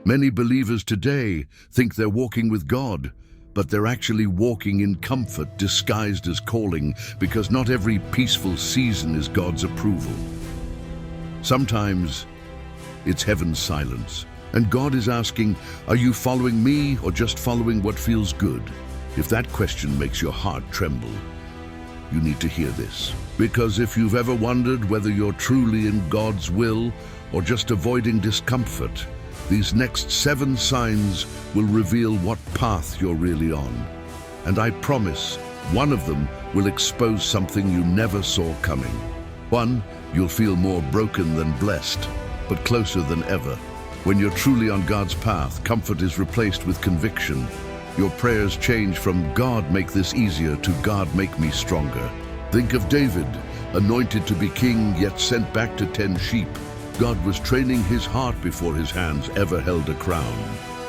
Many believers today think they're walking with God, but they're actually walking in comfort disguised as calling, because not every peaceful season is God's approval. Sometimes it's heaven's silence, and God is asking, are you following me or just following what feels good? If that question makes your heart tremble, you need to hear this. Because if you've ever wondered whether you're truly in God's will or just avoiding discomfort, these next 7 signs will reveal what path you're really on. And I promise, one of them will expose something you never saw coming. 1, you'll feel more broken than blessed, but closer than ever. When you're truly on God's path, comfort is replaced with conviction. Your prayers change from "God, make this easier" to "God, make me stronger." Think of David, anointed to be king, yet sent back to tend sheep. God was training his heart before his hands ever held a crown.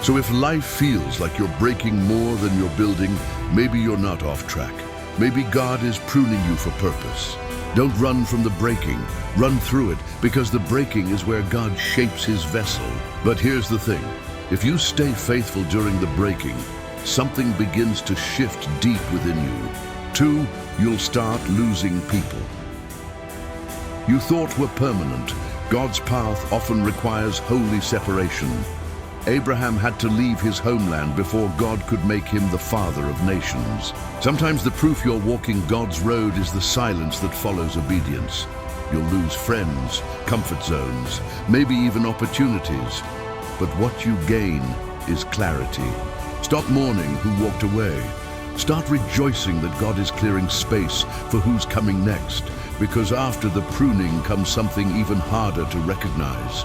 So if life feels like you're breaking more than you're building, maybe you're not off track. Maybe God is pruning you for purpose. Don't run from the breaking, run through it, because the breaking is where God shapes his vessel. But here's the thing, if you stay faithful during the breaking, something begins to shift deep within you. 2, you'll start losing people you thought were permanent. God's path often requires holy separation. Abraham had to leave his homeland before God could make him the father of nations. Sometimes the proof you're walking God's road is the silence that follows obedience. You'll lose friends, comfort zones, maybe even opportunities. But what you gain is clarity. Stop mourning who walked away. Start rejoicing that God is clearing space for who's coming next, because after the pruning comes something even harder to recognize.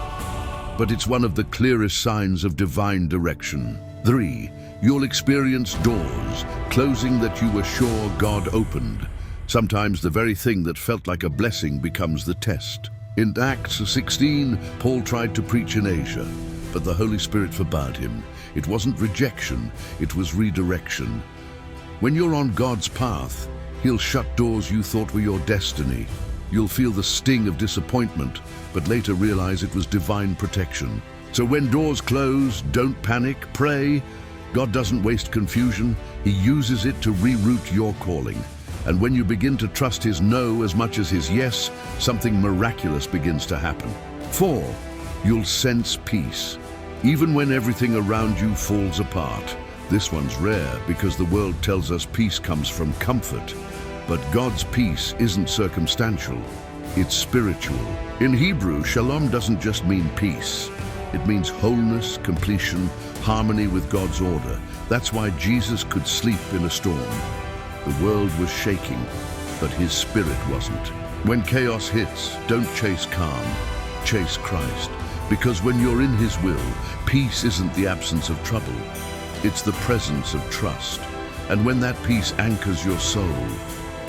But it's one of the clearest signs of divine direction. 3, you'll experience doors closing that you were sure God opened. Sometimes the very thing that felt like a blessing becomes the test. In Acts 16, Paul tried to preach in Asia, but the Holy Spirit forbade him. It wasn't rejection, it was redirection. When you're on God's path, He'll shut doors you thought were your destiny. You'll feel the sting of disappointment, but later realize it was divine protection. So when doors close, don't panic, pray. God doesn't waste confusion. He uses it to reroute your calling. And when you begin to trust His no as much as His yes, something miraculous begins to happen. 4, you'll sense peace, even when everything around you falls apart. This one's rare because the world tells us peace comes from comfort. But God's peace isn't circumstantial, it's spiritual. In Hebrew, shalom doesn't just mean peace. It means wholeness, completion, harmony with God's order. That's why Jesus could sleep in a storm. The world was shaking, but His spirit wasn't. When chaos hits, don't chase calm, chase Christ. Because when you're in His will, peace isn't the absence of trouble. It's the presence of trust. And when that peace anchors your soul,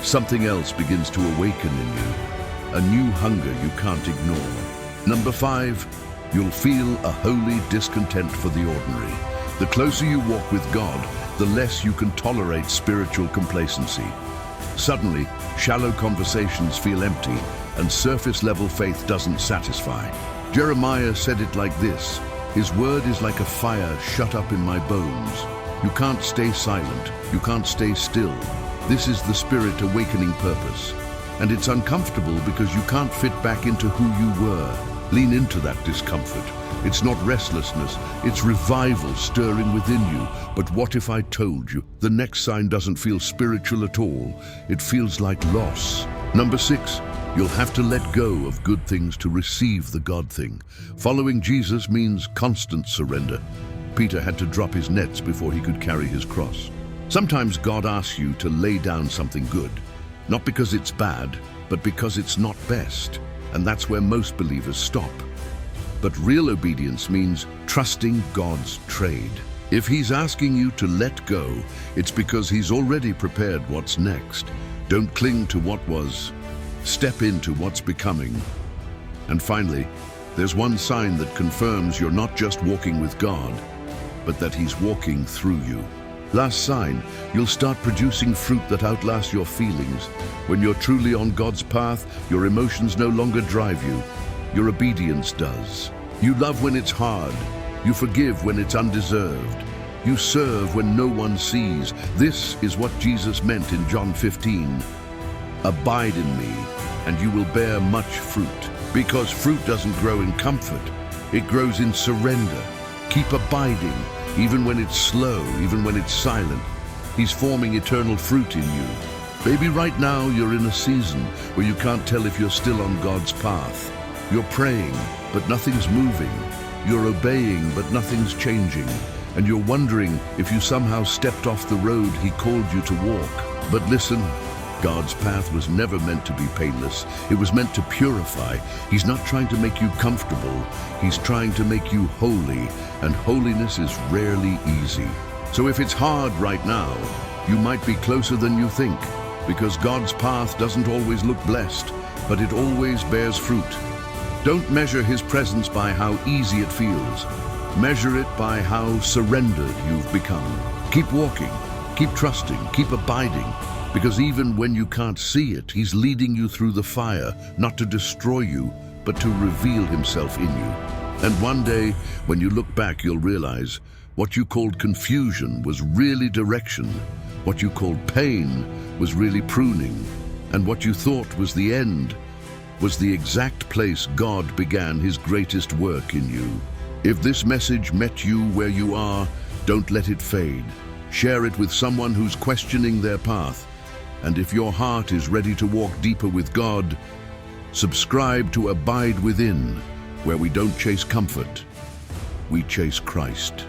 something else begins to awaken in you. A new hunger you can't ignore. Number 5, you'll feel a holy discontent for the ordinary. The closer you walk with God, the less you can tolerate spiritual complacency. Suddenly, shallow conversations feel empty, and surface-level faith doesn't satisfy. Jeremiah said it like this, "His word is like a fire shut up in my bones." You can't stay silent. You can't stay still. This is the Spirit awakening purpose. And it's uncomfortable because you can't fit back into who you were. Lean into that discomfort. It's not restlessness, it's revival stirring within you. But what if I told you the next sign doesn't feel spiritual at all? It feels like loss. Number 6, you'll have to let go of good things to receive the God thing. Following Jesus means constant surrender. Peter had to drop his nets before he could carry his cross. Sometimes God asks you to lay down something good, not because it's bad, but because it's not best. And that's where most believers stop. But real obedience means trusting God's trade. If He's asking you to let go, it's because He's already prepared what's next. Don't cling to what was. Step into what's becoming. And finally, there's one sign that confirms you're not just walking with God, but that He's walking through you. Last sign, you'll start producing fruit that outlasts your feelings. When you're truly on God's path, your emotions no longer drive you. Your obedience does. You love when it's hard. You forgive when it's undeserved. You serve when no one sees. This is what Jesus meant in John 15. Abide in me, and you will bear much fruit. Because fruit doesn't grow in comfort. It grows in surrender. Keep abiding, even when it's slow, even when it's silent. He's forming eternal fruit in you. Maybe right now you're in a season where you can't tell if you're still on God's path. You're praying, but nothing's moving. You're obeying, but nothing's changing. And you're wondering if you somehow stepped off the road He called you to walk. But listen, God's path was never meant to be painless. It was meant to purify. He's not trying to make you comfortable. He's trying to make you holy, and holiness is rarely easy. So if it's hard right now, you might be closer than you think, because God's path doesn't always look blessed, but it always bears fruit. Don't measure His presence by how easy it feels. Measure it by how surrendered you've become. Keep walking, keep trusting, keep abiding, because even when you can't see it, He's leading you through the fire, not to destroy you, but to reveal Himself in you. And one day, when you look back, you'll realize what you called confusion was really direction. What you called pain was really pruning. And what you thought was the end was the exact place God began His greatest work in you. If this message met you where you are, don't let it fade. Share it with someone who's questioning their path. And if your heart is ready to walk deeper with God, subscribe to Abide Within, where we don't chase comfort, we chase Christ.